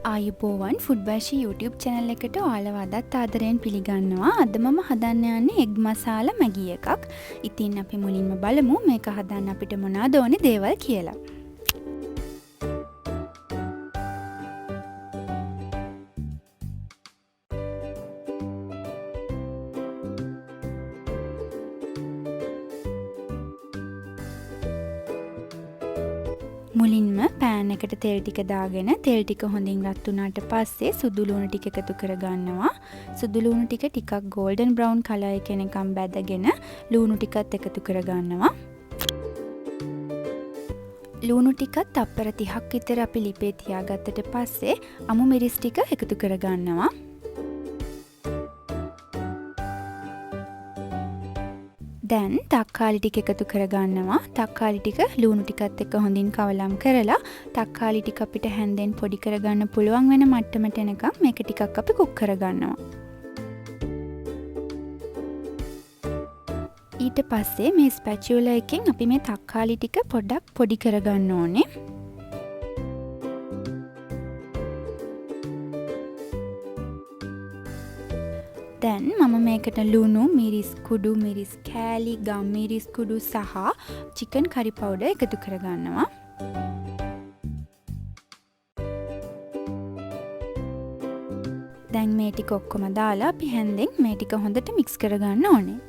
ආයුබෝවන් ෆුඩ්බෑෂි YouTube channel එකට ඔයාලව අදත් ආදරයෙන් පිළිගන්නවා. අද මම හදන්න යන්නේ එග් මසාලා මැගි එකක්. ඉතින් අපි මුලින්ම බලමු මේක හදන්න අපිට මොනවද ඕනේ දේවල් කියලා. මුලින්ම පෑන් එකට තෙල් ටික දාගෙන තෙල් ටික හොඳින් රත් වුණාට පස්සේ සුදු ලුණු ටික එකතු කරගන්නවා. සුදු ලුණු ටික ටිකක් golden brown color එක එනකම් බැදගෙන ලුණු ටිකත් එකතු කරගන්නවා. ලුණු ටිකත් තප්පර 30ක් විතර අපි ලිපේ තියාගත්තට පස්සේ අමු මිරිස් ටික එකතු කරගන්නවා. දැන් තක්කාලි ටික එකතු කරගන්නවා. තක්කාලි ටික ලුණු ටිකත් එක්ක හොඳින් කවලම් කරලා තක්කාලි ටික අපිට හැන්දෙන් පොඩි කරගන්න පුළුවන් වෙන මට්ටමට එනකම් මේක ටිකක් අපි කුක් කරගන්නවා. ඊට පස්සේ මේ ස්පැචුලා එකෙන් අපි මේ තක්කාලි ටික පොඩ්ඩක් පොඩි කරගන්න ඕනේ. දැන් මම මේකට ලුණු, මිරිස් කුඩු, මිරිස් කෑලි, ගම් මිරිස් කුඩු සහ chicken curry powder එකතු කරගන්නවා. දැන් මේ ටික ඔක්කොම දාලා අපි හැන්දෙන් මේ ටික හොඳට mix කරගන්න ඕනේ.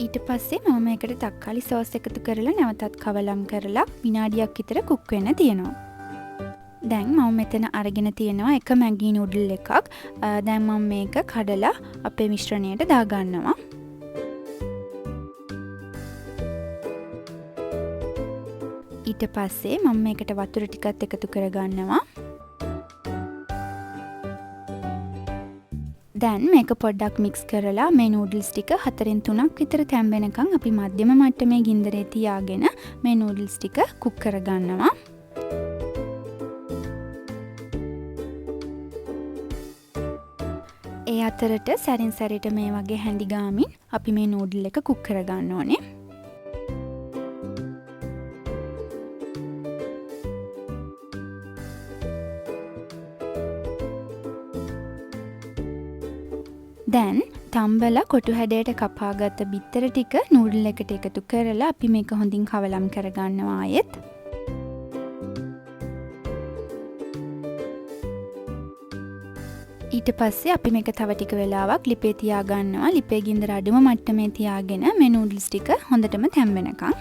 ඊට පස්සේ මම මේකට තක්කාලි සෝස් එකතු කරලා නැවතත් කවලම් කරලා විනාඩියක් විතර කුක් වෙන්න තියනවා. දැන් මම මෙතන අරගෙන තියෙනවා එක මැගි නූඩල් එකක්. දැන් මම මේක කඩලා අපේ මිශ්‍රණයට දාගන්නවා. ඊට පස්සේ මම මේකට වතුර ටිකත් එකතු කරගන්නවා. දැන් මේක පොඩ්ඩක් මික්ස් කරලා මේ නූඩල්ස් ටික 4න් 3ක් විතර තැම්බෙනකන් අපි මධ්‍යම මට්ටමේ ගින්දරේ තියාගෙන මේ නූඩල්ස් ටික කුක් කරගන්නවා. ඒ අතරට සැරින් සැරේට මේ වගේ හැඳි ගාමින් අපි මේ නූඩල් එක කුක් කරගන්න ඕනේ. දැන් තම්බලා කොටු හැඩයට කපාගත්ත බිත්තර ටික නූඩල් එකට එකතු කරලා අපි මේක හොඳින් කවලම් කරගන්නවා ආයෙත්. ඊට පස්සේ අපි මේක තව ටික වෙලාවක් ලිපේ තියාගන්නවා. ලිපේ ගින්දර අඩුම මට්ටමේ තියාගෙන මේ නූඩල්ස් ටික හොඳටම තැම්බෙනකන්.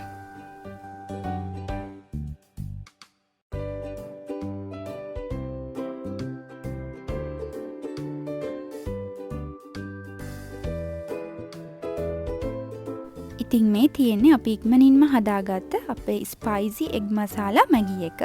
ඉතින් මේ තියෙන්නේ අපි ඉක්මනින්ම හදාගත්ත අපේ ස්පයිසි එග් මසාලා මැගි එක.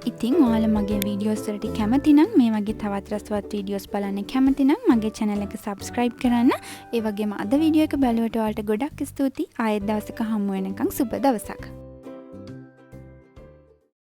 ඉතින් ඔයාලා මගේ වීඩියෝස් වලට කැමති නම් මේ වගේ තවත් රසවත් වීඩියෝස් බලන්න කැමති නම් මගේ channel එක subscribe කරන්න. ඒ වගේම අද වීඩියෝ එක බලුවට ඔයාලට ගොඩක් ස්තුතියි. ආයෙත් දවසක හමු වෙනකන් සුබ දවසක්.